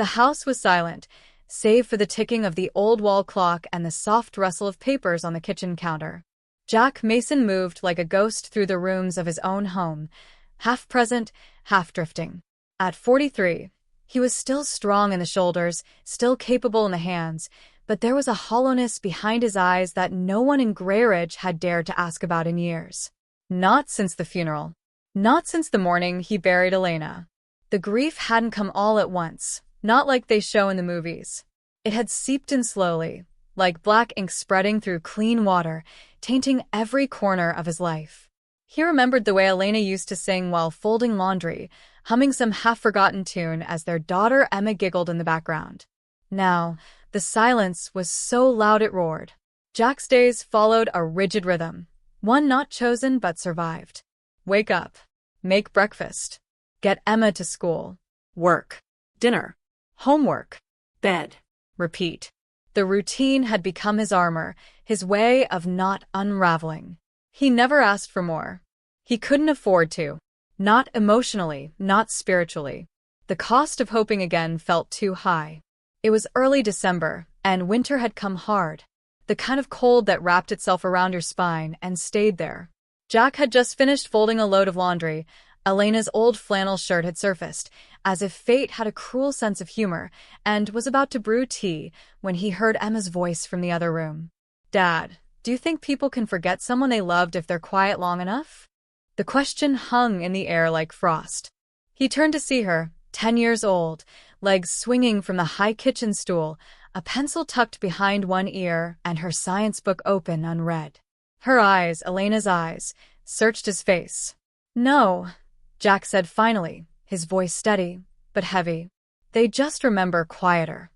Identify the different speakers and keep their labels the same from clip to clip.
Speaker 1: The house was silent, save for the ticking of the old wall clock and the soft rustle of papers on the kitchen counter. Jack Mason moved like a ghost through the rooms of his own home, half present, half drifting. At 43, he was still strong in the shoulders, still capable in the hands, but there was a hollowness behind his eyes that no one in Greyridge had dared to ask about in years. Not since the funeral. Not since the morning he buried Elena. The grief hadn't come all at once, not like they show in the movies. It had seeped in slowly, like black ink spreading through clean water, tainting every corner of his life. He remembered the way Elena used to sing while folding laundry, humming some half-forgotten tune as their daughter Emma giggled in the background. Now, the silence was so loud it roared. Jack's days followed a rigid rhythm, one not chosen but survived. Wake up. Make breakfast. Get Emma to school. Work. Dinner. Homework. Bed. Repeat. The routine had become his armor, his way of not unraveling. He never asked for more. He couldn't afford to. Not emotionally, not spiritually. The cost of hoping again felt too high. It was early December, and winter had come hard. The kind of cold that wrapped itself around your spine and stayed there. Jack had just finished folding a load of laundry. Elena's old flannel shirt had surfaced, as if fate had a cruel sense of humor, and was about to brew tea when he heard Emma's voice from the other room. "Dad, do you think people can forget someone they loved if they're quiet long enough?" The question hung in the air like frost. He turned to see her, 10 years old, legs swinging from the high kitchen stool, a pencil tucked behind one ear, and her science book open unread. Her eyes, Elena's eyes, searched his face. "No," Jack said finally, his voice steady, but heavy. "They just remember quieter."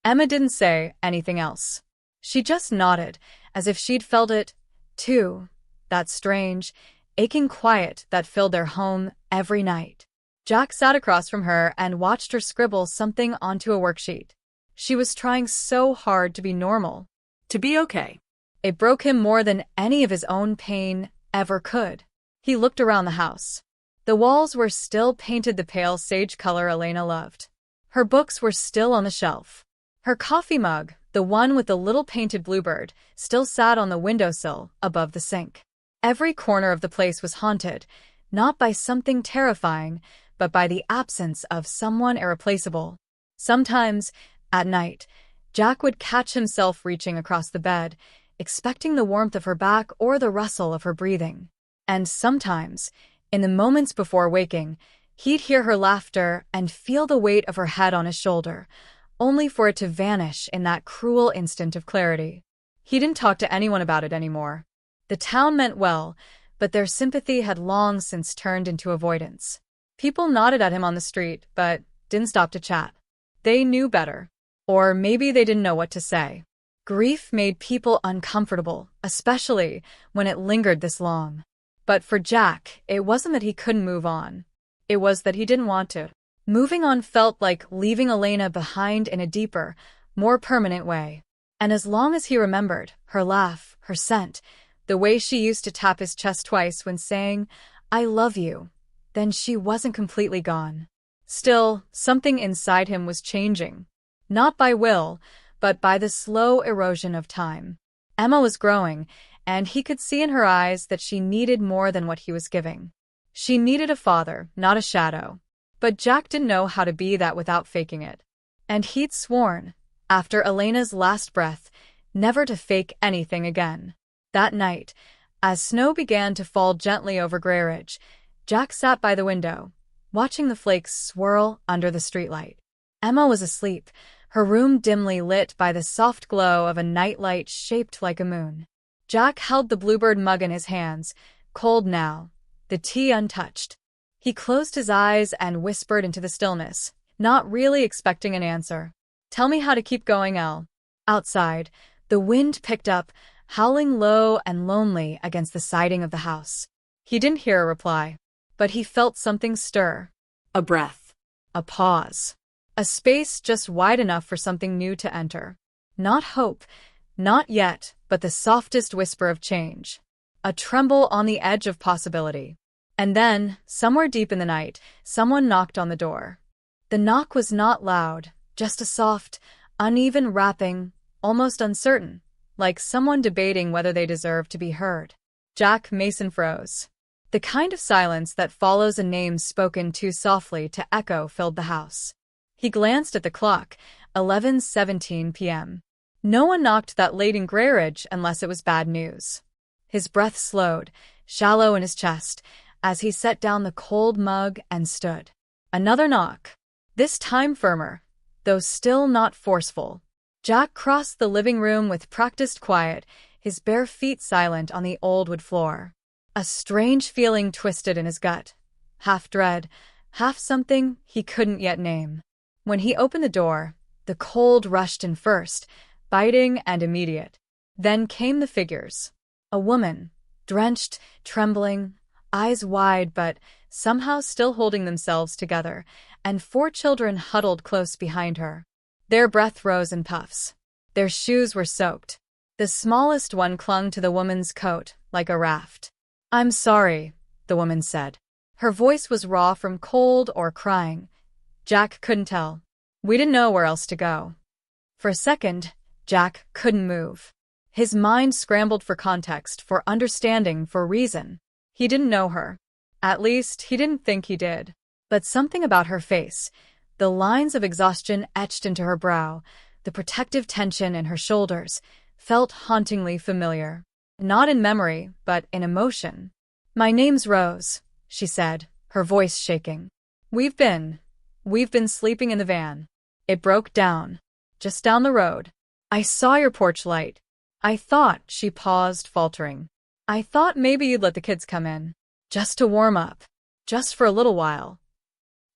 Speaker 1: Emma didn't say anything else. She just nodded, as if she'd felt it, too, that strange, aching quiet that filled their home every night. Jack sat across from her and watched her scribble something onto a worksheet. She was trying so hard to be normal, to be okay. It broke him more than any of his own pain ever could. He looked around the house. The walls were still painted the pale sage color Elena loved. Her books were still on the shelf. Her coffee mug, the one with the little painted bluebird, still sat on the windowsill above the sink. Every corner of the place was haunted, not by something terrifying, but by the absence of someone irreplaceable. Sometimes, at night, Jack would catch himself reaching across the bed, expecting the warmth of her back or the rustle of her breathing. And sometimes, in the moments before waking, he'd hear her laughter and feel the weight of her head on his shoulder, only for it to vanish in that cruel instant of clarity. He didn't talk to anyone about it anymore. The town meant well, but their sympathy had long since turned into avoidance. People nodded at him on the street, but didn't stop to chat. They knew better. Or maybe they didn't know what to say. Grief made people uncomfortable, especially when it lingered this long. But for Jack, it wasn't that he couldn't move on. It was that he didn't want to. Moving on felt like leaving Elena behind in a deeper, more permanent way. And as long as he remembered, her laugh, her scent, the way she used to tap his chest twice when saying, "I love you," then she wasn't completely gone. Still, something inside him was changing. Not by will, but by the slow erosion of time. Emma was growing, and he could see in her eyes that she needed more than what he was giving. She needed a father, not a shadow. But Jack didn't know how to be that without faking it. And he'd sworn, after Elena's last breath, never to fake anything again. That night, as snow began to fall gently over Greyridge, Jack sat by the window, watching the flakes swirl under the streetlight. Emma was asleep, her room dimly lit by the soft glow of a nightlight shaped like a moon. Jack held the bluebird mug in his hands, cold now, the tea untouched. He closed his eyes and whispered into the stillness, not really expecting an answer. "Tell me how to keep going, Elle." Outside, the wind picked up, howling low and lonely against the siding of the house. He didn't hear a reply, but he felt something stir. A breath. A pause. A space just wide enough for something new to enter. Not hope, not yet, but the softest whisper of change. A tremble on the edge of possibility. And then, somewhere deep in the night, someone knocked on the door. The knock was not loud, just a soft, uneven rapping, almost uncertain, like someone debating whether they deserve to be heard. Jack Mason froze. The kind of silence that follows a name spoken too softly to echo filled the house. He glanced at the clock, 11:17 p.m. No one knocked that late in Greyridge unless it was bad news. His breath slowed, shallow in his chest, as he set down the cold mug and stood. Another knock. This time firmer, though still not forceful. Jack crossed the living room with practiced quiet, his bare feet silent on the old wood floor. A strange feeling twisted in his gut, half dread, half something he couldn't yet name. When he opened the door, the cold rushed in first, biting and immediate. Then came the figures. A woman, drenched, trembling, eyes wide but somehow still holding themselves together, and 4 children huddled close behind her. Their breath rose in puffs. Their shoes were soaked. The smallest one clung to the woman's coat like a raft. "I'm sorry," the woman said. Her voice was raw from cold or crying. Jack couldn't tell. "We didn't know where else to go." For a second, Jack couldn't move. His mind scrambled for context, for understanding, for reason. He didn't know her. At least, he didn't think he did. But something about her face, the lines of exhaustion etched into her brow, the protective tension in her shoulders, felt hauntingly familiar. Not in memory, but in emotion. "My name's Rose," she said, her voice shaking. We've been sleeping in the van. It broke down, just down the road. I saw your porch light. I thought," she paused, faltering. "I thought maybe you'd let the kids come in. Just to warm up. Just for a little while."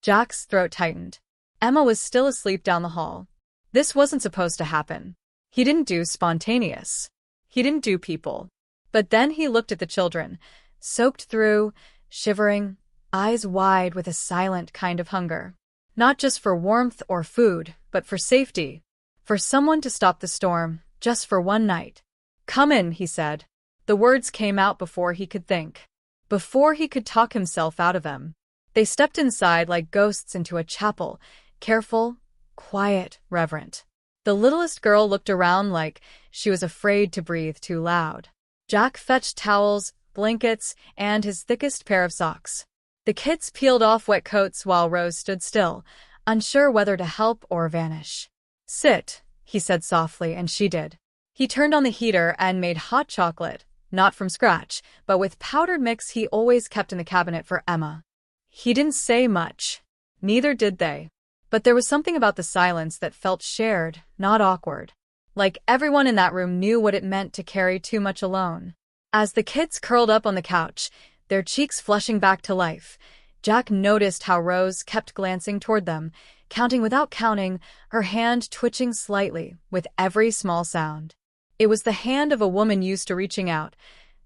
Speaker 1: Jack's throat tightened. Emma was still asleep down the hall. This wasn't supposed to happen. He didn't do spontaneous. He didn't do people. But then he looked at the children, soaked through, shivering, eyes wide with a silent kind of hunger. Not just for warmth or food, but for safety. For someone to stop the storm, just for one night. "Come in," he said. The words came out before he could think. Before he could talk himself out of them. They stepped inside like ghosts into a chapel, careful, quiet, reverent. The littlest girl looked around like she was afraid to breathe too loud. Jack fetched towels, blankets, and his thickest pair of socks. The kids peeled off wet coats while Rose stood still, unsure whether to help or vanish. "Sit," he said softly, and she did. He turned on the heater and made hot chocolate, not from scratch, but with powdered mix he always kept in the cabinet for Emma. He didn't say much. Neither did they. But there was something about the silence that felt shared, not awkward. Like everyone in that room knew what it meant to carry too much alone. As the kids curled up on the couch, their cheeks flushing back to life, Jack noticed how Rose kept glancing toward them, counting without counting, her hand twitching slightly with every small sound. It was the hand of a woman used to reaching out,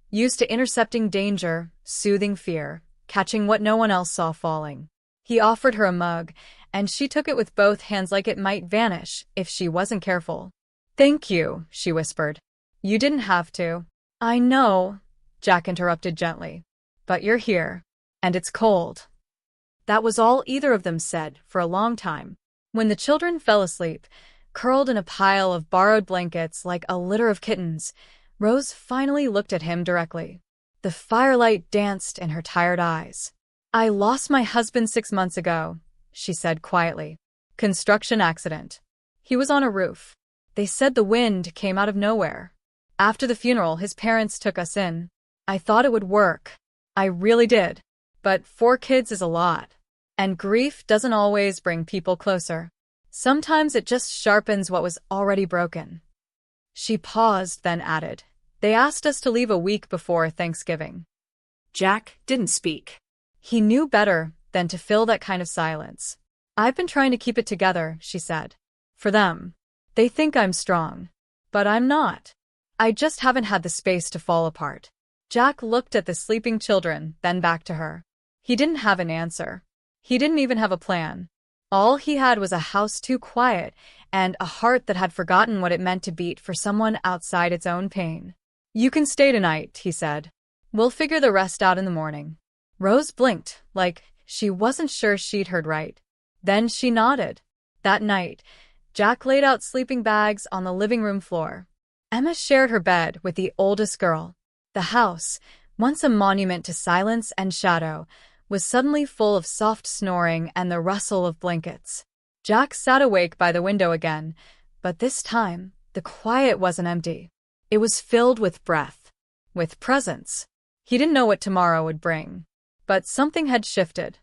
Speaker 1: used to intercepting danger, soothing fear, catching what no one else saw falling. He offered her a mug, and she took it with both hands like it might vanish if she wasn't careful. "Thank you," she whispered. "You didn't have to." "I know," Jack interrupted gently. "But you're here. And it's cold." That was all either of them said for a long time. When the children fell asleep, curled in a pile of borrowed blankets like a litter of kittens, Rose finally looked at him directly. The firelight danced in her tired eyes. "I lost my husband 6 months ago," she said quietly. "Construction accident. He was on a roof. They said the wind came out of nowhere. After the funeral, his parents took us in. I thought it would work. I really did. But 4 kids is a lot. And grief doesn't always bring people closer. Sometimes it just sharpens what was already broken." She paused, then added, "They asked us to leave a week before Thanksgiving." Jack didn't speak. He knew better than to fill that kind of silence. "I've been trying to keep it together," she said. "For them. They think I'm strong. But I'm not. I just haven't had the space to fall apart." Jack looked at the sleeping children, then back to her. He didn't have an answer. He didn't even have a plan. All he had was a house too quiet and a heart that had forgotten what it meant to beat for someone outside its own pain. "You can stay tonight," he said. "We'll figure the rest out in the morning." Rose blinked, like she wasn't sure she'd heard right. Then she nodded. That night, Jack laid out sleeping bags on the living room floor. Emma shared her bed with the oldest girl. The house, once a monument to silence and shadow, was suddenly full of soft snoring and the rustle of blankets. Jack sat awake by the window again, but this time, the quiet wasn't empty. It was filled with breath, with presence. He didn't know what tomorrow would bring, but something had shifted.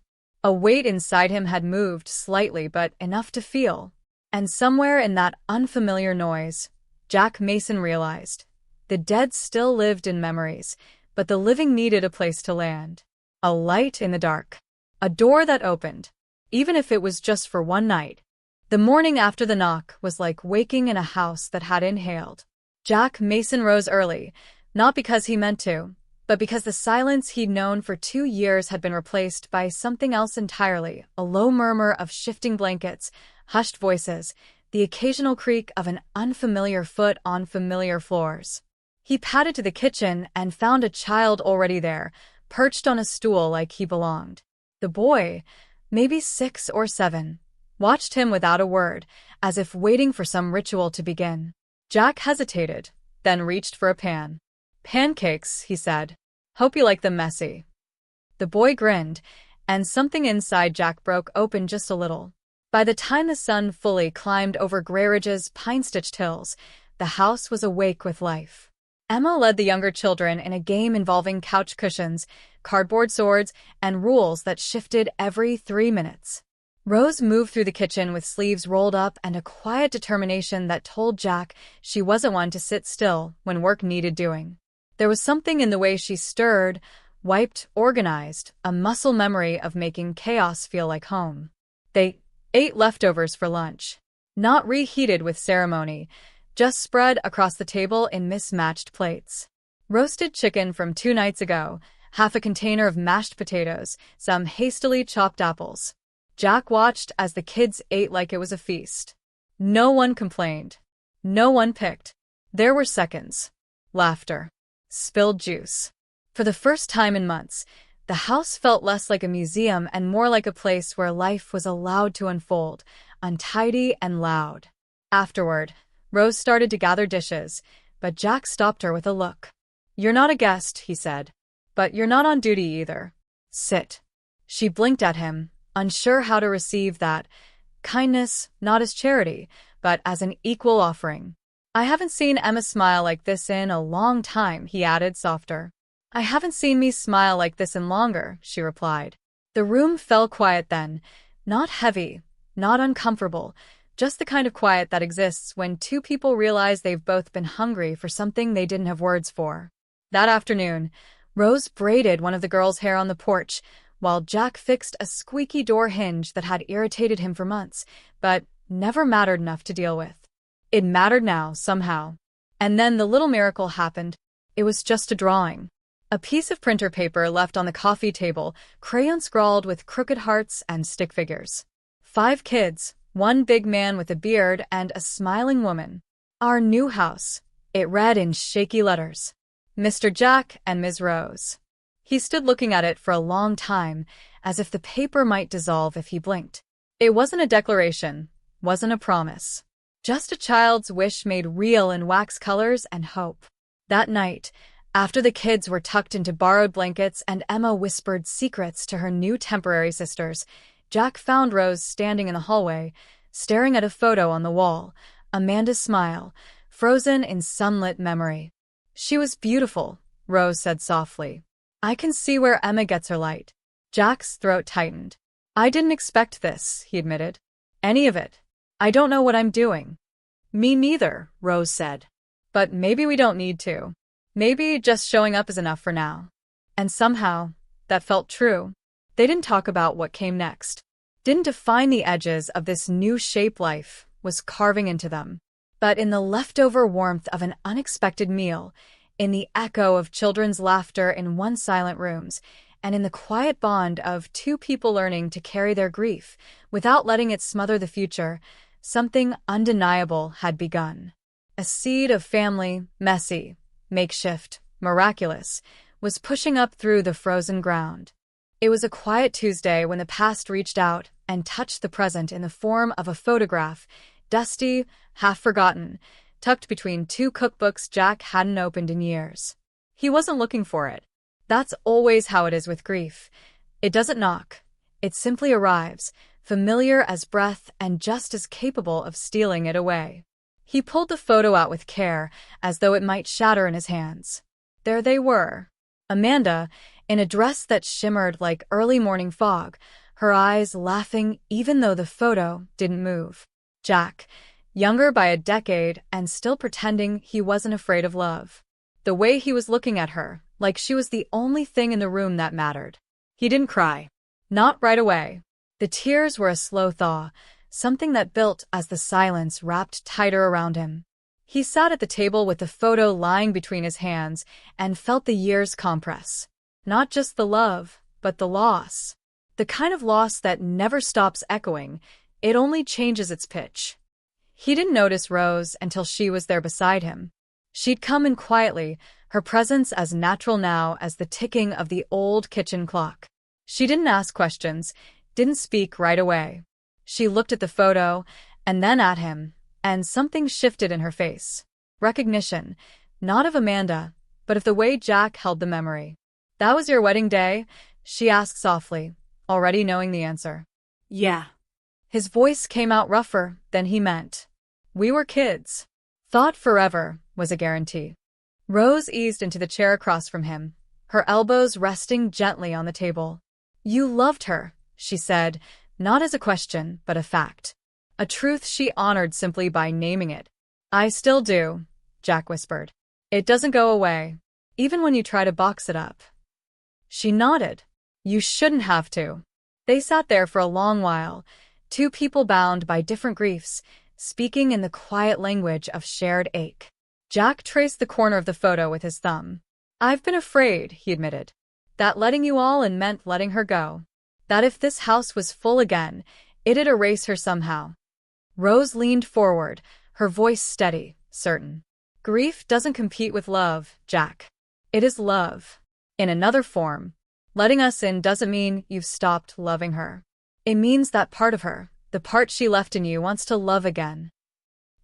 Speaker 1: A weight inside him had moved slightly, but enough to feel. And somewhere in that unfamiliar noise, Jack Mason realized, the dead still lived in memories, but the living needed a place to land. A light in the dark. A door that opened, even if it was just for one night. The morning after the knock was like waking in a house that had inhaled. Jack Mason rose early, not because he meant to, but because the silence he'd known for 2 years had been replaced by something else entirely, a low murmur of shifting blankets, hushed voices, the occasional creak of an unfamiliar foot on familiar floors. He padded to the kitchen and found a child already there, perched on a stool like he belonged. The boy, maybe 6 or 7, watched him without a word, as if waiting for some ritual to begin. Jack hesitated, then reached for a pan. "Pancakes," he said. "Hope you like them messy." The boy grinned, and something inside Jack broke open just a little. By the time the sun fully climbed over Grayridge's pine-stitched hills, the house was awake with life. Emma led the younger children in a game involving couch cushions, cardboard swords, and rules that shifted every 3 minutes. Rose moved through the kitchen with sleeves rolled up and a quiet determination that told Jack she wasn't one to sit still when work needed doing. There was something in the way she stirred, wiped, organized, a muscle memory of making chaos feel like home. They ate leftovers for lunch, not reheated with ceremony, just spread across the table in mismatched plates. Roasted chicken from 2 nights ago, half a container of mashed potatoes, some hastily chopped apples. Jack watched as the kids ate like it was a feast. No one complained. No one picked. There were seconds. Laughter. Spilled juice. For the first time in months, the house felt less like a museum and more like a place where life was allowed to unfold, untidy and loud. Afterward, Rose started to gather dishes, but Jack stopped her with a look. "You're not a guest," he said. "But you're not on duty either. Sit." She blinked at him, unsure how to receive that kindness, not as charity, but as an equal offering. "I haven't seen Emma smile like this in a long time," he added, softer. "I haven't seen me smile like this in longer," she replied. The room fell quiet then, not heavy, not uncomfortable, just the kind of quiet that exists when 2 people realize they've both been hungry for something they didn't have words for. That afternoon, Rose braided one of the girls' hair on the porch, while Jack fixed a squeaky door hinge that had irritated him for months, but never mattered enough to deal with. It mattered now, somehow. And then the little miracle happened. It was just a drawing. A piece of printer paper left on the coffee table, crayon scrawled with crooked hearts and stick figures. 5 kids, 1 big man with a beard and a smiling woman. "Our new house," it read in shaky letters. "Mr. Jack and Ms. Rose." He stood looking at it for a long time, as if the paper might dissolve if he blinked. It wasn't a declaration, wasn't a promise. Just a child's wish made real in wax colors and hope. That night, after the kids were tucked into borrowed blankets and Emma whispered secrets to her new temporary sisters, Jack found Rose standing in the hallway, staring at a photo on the wall, Amanda's smile, frozen in sunlit memory. "She was beautiful," Rose said softly. "I can see where Emma gets her light." Jack's throat tightened. "I didn't expect this," he admitted. "Any of it. I don't know what I'm doing." "Me neither," Rose said. "But maybe we don't need to. Maybe just showing up is enough for now." And somehow, that felt true. They didn't talk about what came next. Didn't define the edges of this new shape life was carving into them. But in the leftover warmth of an unexpected meal, in the echo of children's laughter in one silent rooms, and in the quiet bond of 2 people learning to carry their grief without letting it smother the future, something undeniable had begun. A seed of family, messy, makeshift, miraculous, was pushing up through the frozen ground. It was a quiet Tuesday when the past reached out, and touched the present in the form of a photograph, dusty, half-forgotten, tucked between two cookbooks Jack hadn't opened in years. He wasn't looking for it. That's always how it is with grief. It doesn't knock. It simply arrives, familiar as breath and just as capable of stealing it away. He pulled the photo out with care, as though it might shatter in his hands. There they were. Amanda, in a dress that shimmered like early morning fog, her eyes laughing even though the photo didn't move. Jack, younger by a decade and still pretending he wasn't afraid of love. The way he was looking at her, like she was the only thing in the room that mattered. He didn't cry. Not right away. The tears were a slow thaw, something that built as the silence wrapped tighter around him. He sat at the table with the photo lying between his hands and felt the years compress. Not just the love, but the loss. The kind of loss that never stops echoing, it only changes its pitch. He didn't notice Rose until she was there beside him. She'd come in quietly, her presence as natural now as the ticking of the old kitchen clock. She didn't ask questions, didn't speak right away. She looked at the photo, and then at him, and something shifted in her face. Recognition, not of Amanda, but of the way Jack held the memory. "That was your wedding day?" she asked softly, already knowing the answer.
Speaker 2: "Yeah."
Speaker 1: His voice came out rougher than he meant. "We were kids." Thought forever was a guarantee. Rose eased into the chair across from him, her elbows resting gently on the table. "You loved her," she said, not as a question, but a fact. A truth she honored simply by naming it. "I still do," Jack whispered. "It doesn't go away, even when you try to box it up." She nodded. "You shouldn't have to." They sat there for a long while, two people bound by different griefs, speaking in the quiet language of shared ache. Jack traced the corner of the photo with his thumb. "I've been afraid," he admitted, "that letting you all in meant letting her go. That if this house was full again, it'd erase her somehow." Rose leaned forward, her voice steady, certain. "Grief doesn't compete with love, Jack. It is love. In another form. Letting us in doesn't mean you've stopped loving her. It means that part of her, the part she left in you, wants to love again."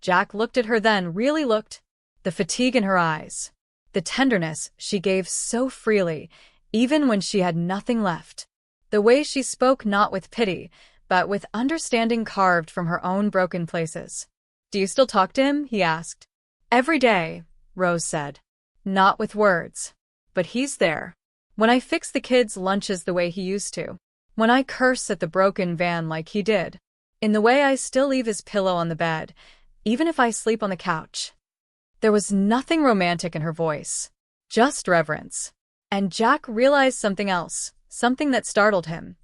Speaker 1: Jack looked at her then, really looked. The fatigue in her eyes. The tenderness she gave so freely, even when she had nothing left. The way she spoke not with pity, but with understanding carved from her own broken places. "Do you still talk to him?" he asked. "Every day," Rose said. "Not with words. But he's there. When I fix the kids' lunches the way he used to. When I curse at the broken van like he did. In the way I still leave his pillow on the bed, even if I sleep on the couch." There was nothing romantic in her voice. Just reverence. And Jack realized something else, something that startled him.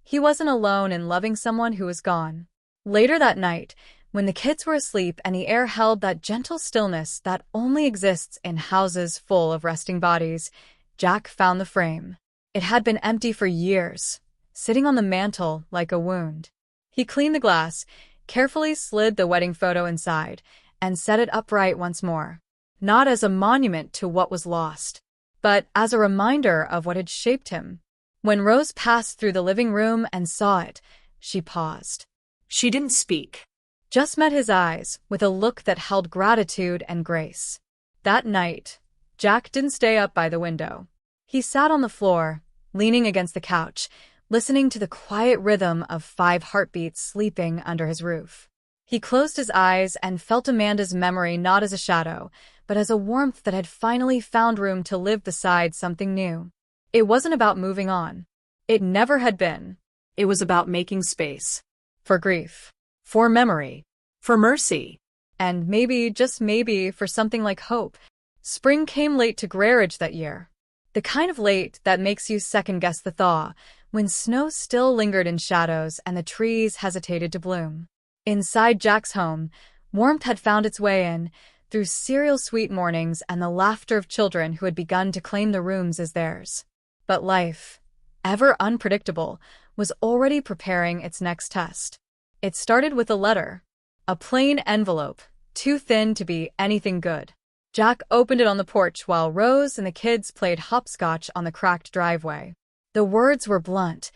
Speaker 1: He wasn't alone in loving someone who was gone. Later that night, when the kids were asleep and the air held that gentle stillness that only exists in houses full of resting bodies, Jack found the frame. It had been empty for years, sitting on the mantel like a wound. He cleaned the glass, carefully slid the wedding photo inside, and set it upright once more. Not as a monument to what was lost, but as a reminder of what had shaped him. When Rose passed through the living room and saw it, she paused.
Speaker 2: She didn't speak.
Speaker 1: Just met his eyes with a look that held gratitude and grace. That night, Jack didn't stay up by the window. He sat on the floor, leaning against the couch, listening to the quiet rhythm of 5 heartbeats sleeping under his roof. He closed his eyes and felt Amanda's memory not as a shadow, but as a warmth that had finally found room to live beside something new. It wasn't about moving on. It never had been.
Speaker 2: It was about making space.
Speaker 1: For grief.
Speaker 2: For memory. For mercy.
Speaker 1: And maybe, just maybe, for something like hope. Spring came late to Graridge that year. The kind of late that makes you second-guess the thaw, when snow still lingered in shadows and the trees hesitated to bloom. Inside Jack's home, warmth had found its way in, through cereal-sweet mornings and the laughter of children who had begun to claim the rooms as theirs. But life, ever unpredictable, was already preparing its next test. It started with a letter. A plain envelope, too thin to be anything good. Jack opened it on the porch while Rose and the kids played hopscotch on the cracked driveway. The words were blunt,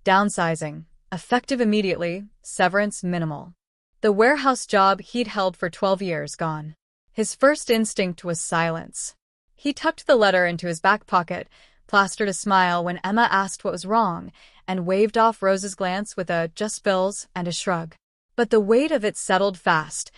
Speaker 1: downsizing, Effective immediately, severance minimal. The warehouse job he'd held for 12 years gone. His first instinct was silence. He tucked the letter into his back pocket, plastered a smile when Emma asked what was wrong, and waved off Rose's glance with a "just bills" and a shrug. But the weight of it settled fast,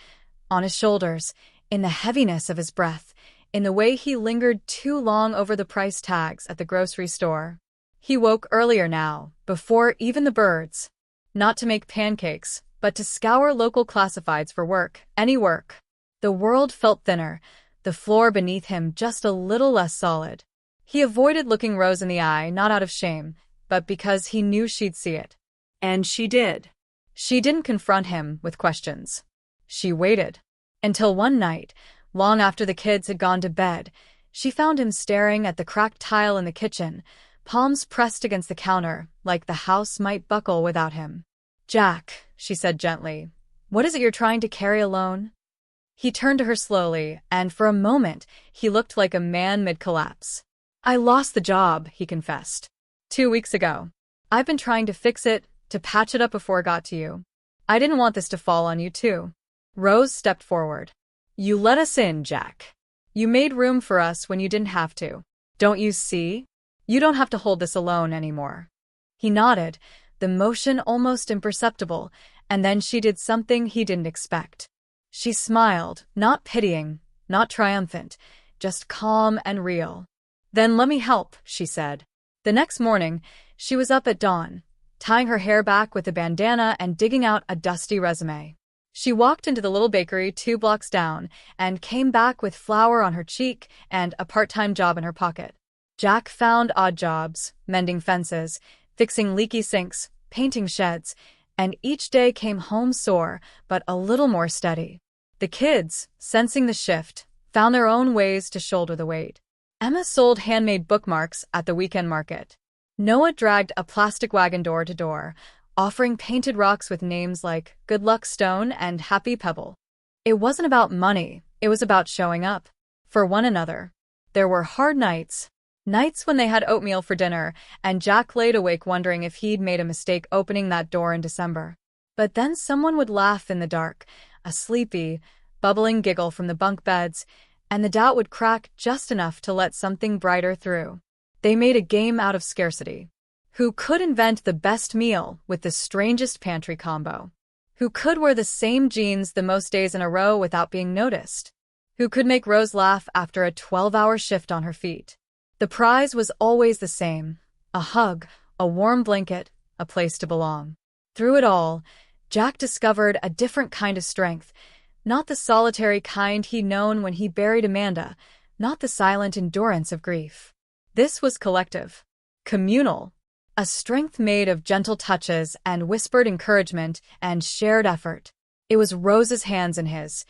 Speaker 1: on his shoulders, in the heaviness of his breath, in the way he lingered too long over the price tags at the grocery store. He woke earlier now, before even the birds. Not to make pancakes, but to scour local classifieds for work, any work. The world felt thinner, the floor beneath him just a little less solid. He avoided looking Rose in the eye, not out of shame, but because he knew she'd see it.
Speaker 2: And she did.
Speaker 1: She didn't confront him with questions. She waited. Until one night, long after the kids had gone to bed, she found him staring at the cracked tile in the kitchen, palms pressed against the counter, like the house might buckle without him. "Jack," she said gently, "what is it you're trying to carry alone?" He turned to her slowly, and for a moment, he looked like a man mid-collapse. "I lost the job," he confessed. 2 weeks ago. I've been trying to fix it, to patch it up before it got to you. I didn't want this to fall on you, too." Rose stepped forward. "You let us in, Jack. You made room for us when you didn't have to. Don't you see? You don't have to hold this alone anymore." He nodded, the motion almost imperceptible, and then she did something he didn't expect. She smiled, not pitying, not triumphant, just calm and real. "Then let me help," she said. The next morning, she was up at dawn, tying her hair back with a bandana and digging out a dusty resume. She walked into the little bakery 2 blocks down and came back with flour on her cheek and a part-time job in her pocket. Jack found odd jobs, mending fences, fixing leaky sinks, painting sheds, and each day came home sore, but a little more steady. The kids, sensing the shift, found their own ways to shoulder the weight. Emma sold handmade bookmarks at the weekend market. Noah dragged a plastic wagon door to door, offering painted rocks with names like Good Luck Stone and Happy Pebble. It wasn't about money, it was about showing up. For one another. There were hard nights. Nights when they had oatmeal for dinner, and Jack laid awake wondering if he'd made a mistake opening that door in December. But then someone would laugh in the dark, a sleepy, bubbling giggle from the bunk beds, and the doubt would crack just enough to let something brighter through. They made a game out of scarcity. Who could invent the best meal with the strangest pantry combo? Who could wear the same jeans the most days in a row without being noticed? Who could make Rose laugh after a 12-hour shift on her feet? The prize was always the same: a hug, a warm blanket, a place to belong. Through it all, Jack discovered a different kind of strength, not the solitary kind he'd known when he buried Amanda, not the silent endurance of grief. This was collective, communal, a strength made of gentle touches and whispered encouragement and shared effort. It was Rose's hands in his,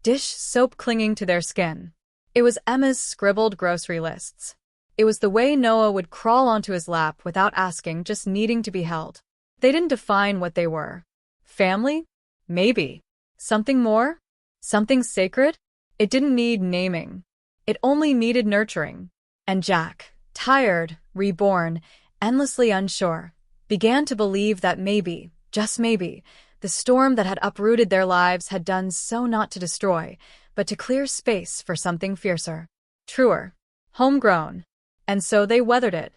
Speaker 1: dish soap clinging to their skin. It was Emma's scribbled grocery lists. It was the way Noah would crawl onto his lap without asking, just needing to be held. They didn't define what they were. Family? Maybe. Something more? Something sacred? It didn't need naming. It only needed nurturing. And Jack, tired, reborn, endlessly unsure, began to believe that maybe, just maybe, the storm that had uprooted their lives had done so not to destroy, but to clear space for something fiercer, truer, homegrown. And so they weathered it.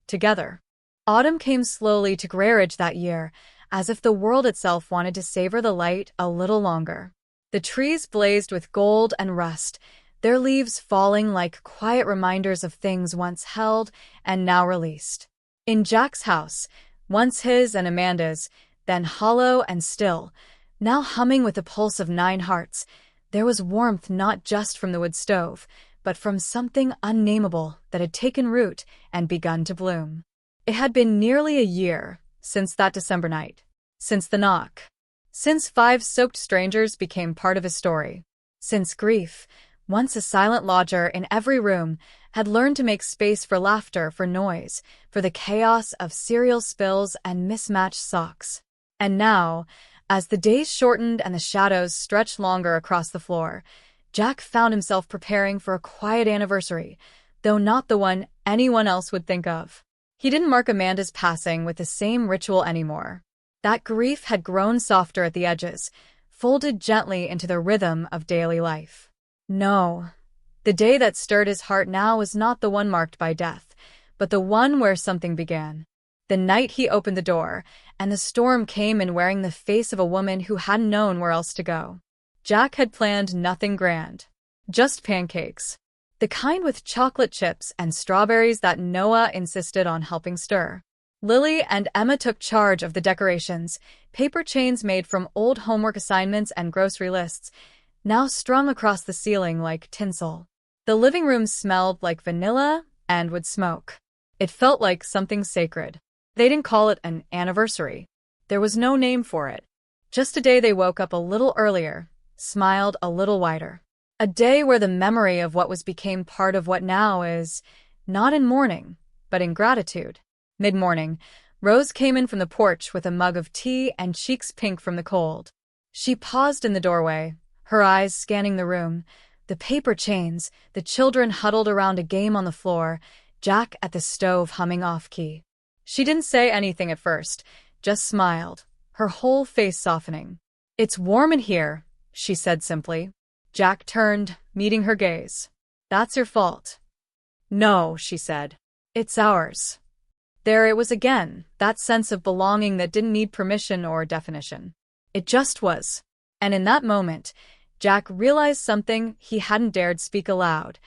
Speaker 1: Together. Autumn came slowly to Graridge that year, as if the world itself wanted to savor the light a little longer. The trees blazed with gold and rust, their leaves falling like quiet reminders of things once held and now released. In Jack's house, once his and Amanda's, then hollow and still, now humming with the pulse of 9 hearts, there was warmth not just from the wood stove, but from something unnameable that had taken root and begun to bloom. It had been nearly a year since that December night, since the knock, since 5 soaked strangers became part of his story, since grief, once a silent lodger in every room, had learned to make space for laughter, for noise, for the chaos of cereal spills and mismatched socks. And now, as the days shortened and the shadows stretched longer across the floor, Jack found himself preparing for a quiet anniversary, though not the one anyone else would think of. He didn't mark Amanda's passing with the same ritual anymore. That grief had grown softer at the edges, folded gently into the rhythm of daily life. No, the day that stirred his heart now was not the one marked by death, but the one where something began. The night he opened the door, and the storm came in wearing the face of a woman who hadn't known where else to go. Jack had planned nothing grand. Just pancakes. The kind with chocolate chips and strawberries that Noah insisted on helping stir. Lily and Emma took charge of the decorations, paper chains made from old homework assignments and grocery lists, now strung across the ceiling like tinsel. The living room smelled like vanilla and wood smoke. It felt like something sacred. They didn't call it an anniversary. There was no name for it. Just a day they woke up a little earlier, smiled a little wider. A day where the memory of what was became part of what now is, not in mourning, but in gratitude. Mid-morning, Rose came in from the porch with a mug of tea and cheeks pink from the cold. She paused in the doorway, her eyes scanning the room, the paper chains, the children huddled around a game on the floor, Jack at the stove humming off-key. She didn't say anything at first, just smiled, her whole face softening. "It's warm in here," she said simply. Jack turned, meeting her gaze. "That's your fault." "No," she said. "It's ours." There it was again, that sense of belonging that didn't need permission or definition. It just was. And in that moment, Jack realized something he hadn't dared speak aloud.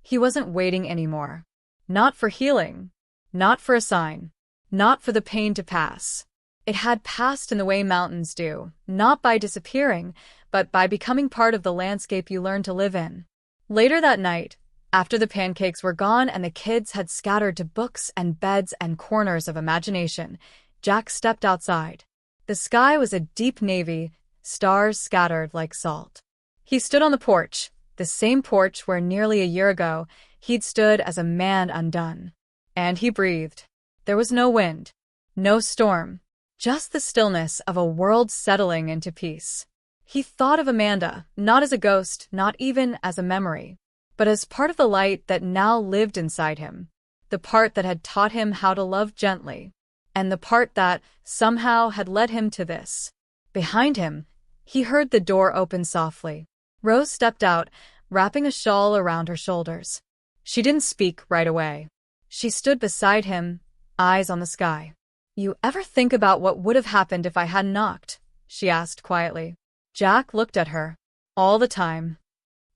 Speaker 1: He wasn't waiting anymore. Not for healing. Not for a sign. Not for the pain to pass. It had passed in the way mountains do, not by disappearing, but by becoming part of the landscape you learn to live in. Later that night, after the pancakes were gone and the kids had scattered to books and beds and corners of imagination, Jack stepped outside. The sky was a deep navy, stars scattered like salt. He stood on the porch, the same porch where nearly a year ago he'd stood as a man undone. And he breathed. There was no wind, no storm, just the stillness of a world settling into peace. He thought of Amanda, not as a ghost, not even as a memory, but as part of the light that now lived inside him, the part that had taught him how to love gently, and the part that, somehow, had led him to this. Behind him, he heard the door open softly. Rose stepped out, wrapping a shawl around her shoulders. She didn't speak right away. She stood beside him, eyes on the sky. "You ever think about what would have happened if I hadn't knocked?" she asked quietly. Jack looked at her. "All the time."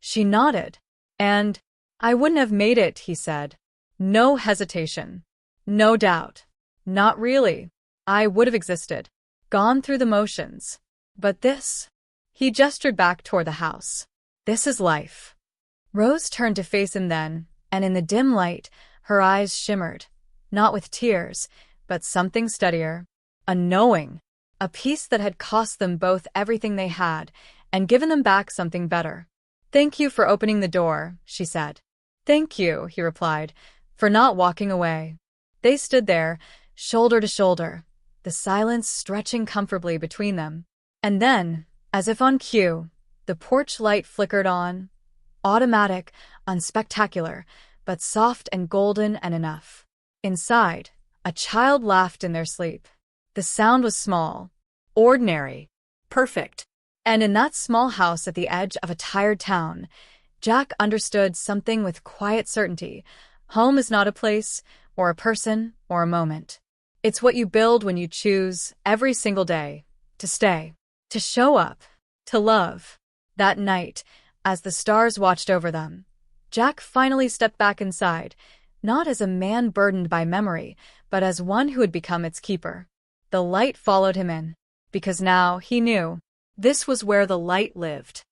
Speaker 1: She nodded. "And I wouldn't have made it," he said. No hesitation. No doubt. "Not really. I would have existed. Gone through the motions. But this..." He gestured back toward the house. "This is life." Rose turned to face him then, and in the dim light, her eyes shimmered. Not with tears, but something steadier. A knowing. A peace that had cost them both everything they had, and given them back something better. "Thank you for opening the door," she said. "Thank you," he replied, "for not walking away." They stood there, shoulder to shoulder, the silence stretching comfortably between them. And then, as if on cue, the porch light flickered on. Automatic, unspectacular, but soft and golden and enough. Inside, a child laughed in their sleep. The sound was small, ordinary, perfect. And in that small house at the edge of a tired town, Jack understood something with quiet certainty. Home is not a place, or a person, or a moment. It's what you build when you choose, every single day, to stay, to show up, to love. That night, as the stars watched over them, Jack finally stepped back inside, not as a man burdened by memory, but as one who had become its keeper. The light followed him in, because now he knew this was where the light lived.